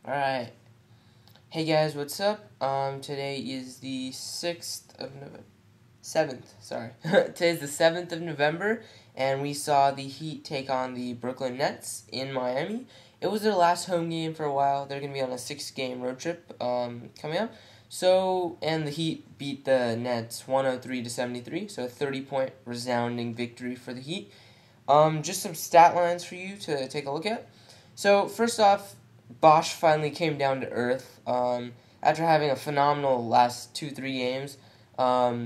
Alright. Hey guys, what's up? Today is the 6th of November. 7th, sorry. Today's the 7th of November, and we saw the Heat take on the Brooklyn Nets in Miami. It was their last home game for a while. They're going to be on a 6-game road trip coming up. And the Heat beat the Nets 103-73, so a 30-point resounding victory for the Heat. Just some stat lines for you to take a look at. So, first off, Bosch finally came down to earth after having a phenomenal last 2-3 games.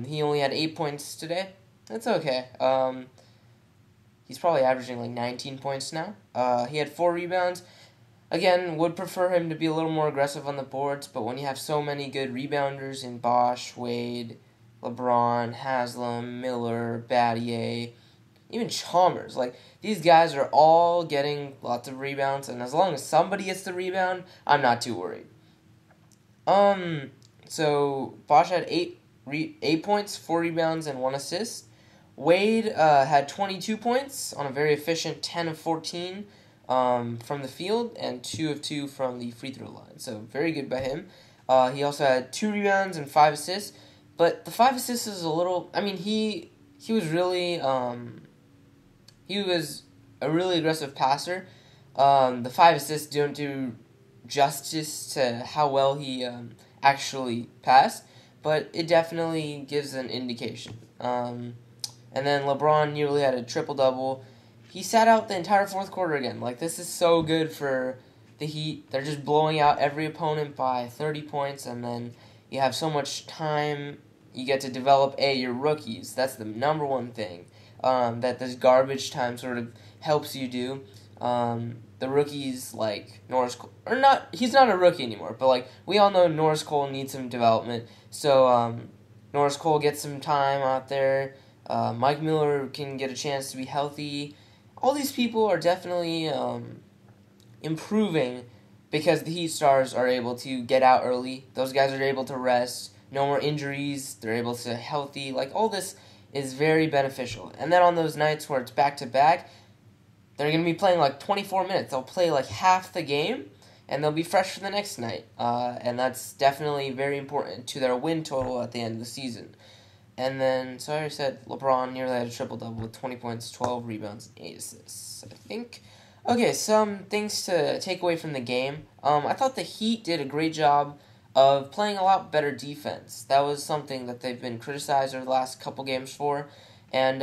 He only had 8 points today. That's okay. He's probably averaging like 19 points now. He had 4 rebounds. Again, would prefer him to be a little more aggressive on the boards, but when you have so many good rebounders in Bosch, Wade, LeBron, Haslam, Miller, Battier, even Chalmers, like, these guys are all getting lots of rebounds, and as long as somebody gets the rebound, I'm not too worried. So Bosch had 8 points, 4 rebounds, and 1 assist. Wade had 22 points on a very efficient 10 of 14 from the field and 2 of 2 from the free throw line. So very good by him. He also had 2 rebounds and 5 assists, but the 5 assists is a little. I mean, he was really he was a really aggressive passer. The 5 assists don't do justice to how well he actually passed, but it definitely gives an indication. And then LeBron nearly had a triple-double. He sat out the entire fourth quarter again. Like, this is so good for the Heat. They're just blowing out every opponent by 30 points, and then you have so much time. You get to develop, your rookies. That's the number one thing that this garbage time sort of helps you do. The rookies, like Norris Cole, he's not a rookie anymore, but like we all know Norris Cole needs some development. So Norris Cole gets some time out there. Mike Miller can get a chance to be healthy. All these people are definitely improving because the Heat stars are able to get out early. Those guys are able to rest. No more injuries. They're able to healthy. Like, all this is very beneficial. And then on those nights where it's back-to-back, they're going to be playing like 24 minutes. They'll play like half the game, and they'll be fresh for the next night. And that's definitely very important to their win total at the end of the season. And then, so I already said, LeBron nearly had a triple-double with 20 points, 12 rebounds, 8 assists, I think. Okay, some things to take away from the game. I thought the Heat did a great job of playing a lot better defense. That was something that they've been criticized over the last couple games for. And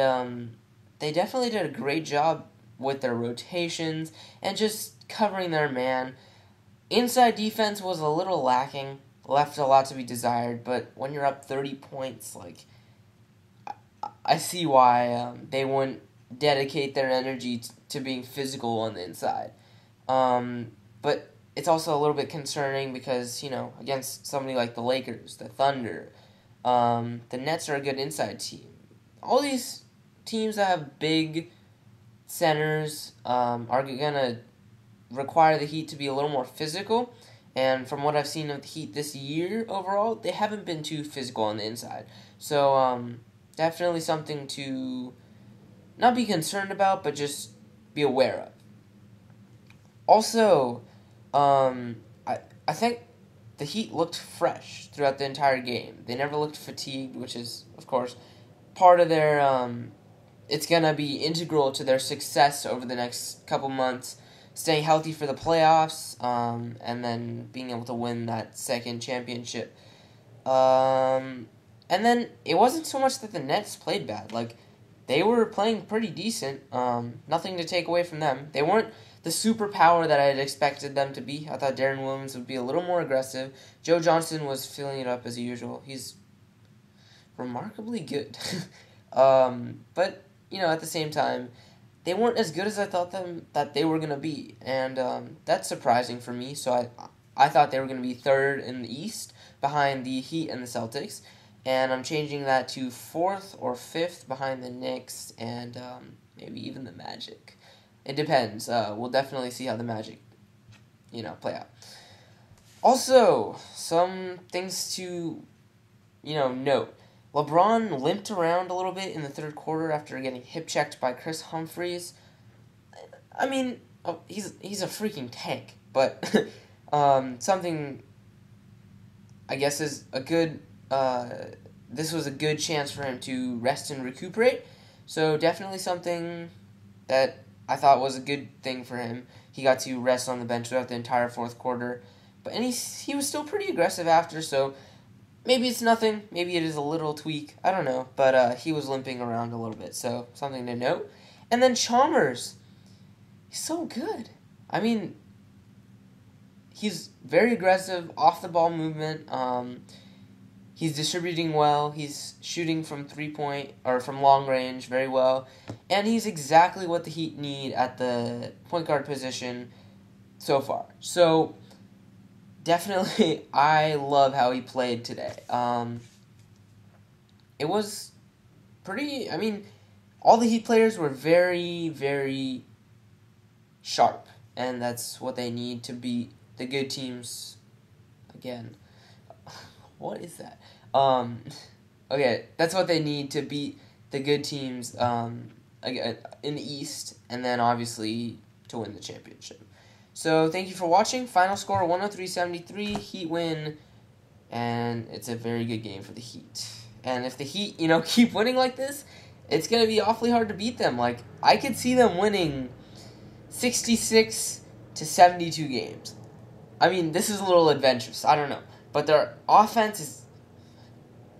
they definitely did a great job with their rotations and just covering their man. Inside defense was a little lacking, left a lot to be desired, but when you're up 30 points, like, I see why they wouldn't dedicate their energy to being physical on the inside. But it's also a little bit concerning because, against somebody like the Lakers, the Thunder, the Nets are a good inside team. All these teams that have big centers are going to require the Heat to be a little more physical. And from what I've seen of the Heat this year overall, they haven't been too physical on the inside. So definitely something to not be concerned about, but just be aware of. Also, I think the Heat looked fresh throughout the entire game. They never looked fatigued, which is, of course, part of their, it's going to be integral to their success over the next couple months, staying healthy for the playoffs, and then being able to win that second championship. And then it wasn't so much that the Nets played bad. Like, they were playing pretty decent. Nothing to take away from them. They weren't the superpower that I had expected them to be. I thought Darren Williams would be a little more aggressive. Joe Johnson was filling it up as usual. He's remarkably good. But, at the same time, they weren't as good as I thought that they were going to be. And that's surprising for me. So I thought they were going to be third in the East behind the Heat and the Celtics. And I'm changing that to 4th or 5th behind the Knicks and maybe even the Magic. It depends. We'll definitely see how the Magic, play out. Also, some things to, note. LeBron limped around a little bit in the third quarter after getting hip-checked by Chris Humphries. I mean, he's a freaking tank, but Something I guess is a good. This was a good chance for him to rest and recuperate. So definitely something that I thought was a good thing for him. He got to rest on the bench throughout the entire fourth quarter, and he was still pretty aggressive after. So maybe it's nothing. Maybe it is a little tweak. I don't know. But he was limping around a little bit, so something to note. And then Chalmers, he's so good. I mean, he's very aggressive, off the ball movement. He's distributing well. He's shooting from 3-point or from long range very well, and he's exactly what the Heat need at the point guard position so far. So definitely, I love how he played today. It was pretty. I mean, all the Heat players were very, very sharp, and that's what they need to beat the good teams. Again, what is that? Okay, that's what they need to beat the good teams again in the East, and then obviously to win the championship. So thank you for watching. Final score 103-73, Heat win, and it's a very good game for the Heat. And if the Heat, keep winning like this, it's gonna be awfully hard to beat them. Like, I could see them winning 66-72 games. I mean, this is a little adventurous. I don't know, but their offense is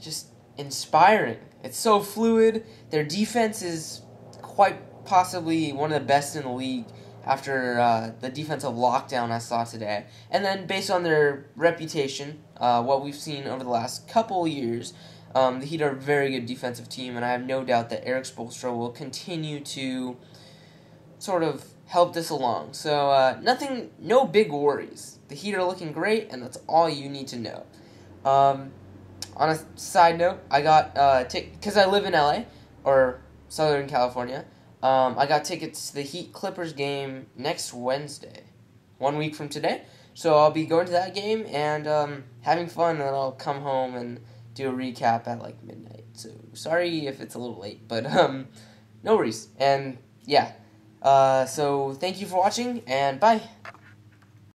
just inspiring. It's so fluid. Their defense is quite possibly one of the best in the league after the defensive lockdown I saw today. And then based on their reputation, what we've seen over the last couple years, the Heat are a very good defensive team, and I have no doubt that Eric Spoelstra will continue to sort of help this along. So no big worries. The Heat are looking great, and that's all you need to know. On a side note, I got because I live in LA or Southern California. I got tickets to the Heat Clippers game next Wednesday, 1 week from today. So I'll be going to that game and having fun, and then I'll come home and do a recap at like midnight. So sorry if it's a little late, but no worries. And yeah, so thank you for watching, and bye.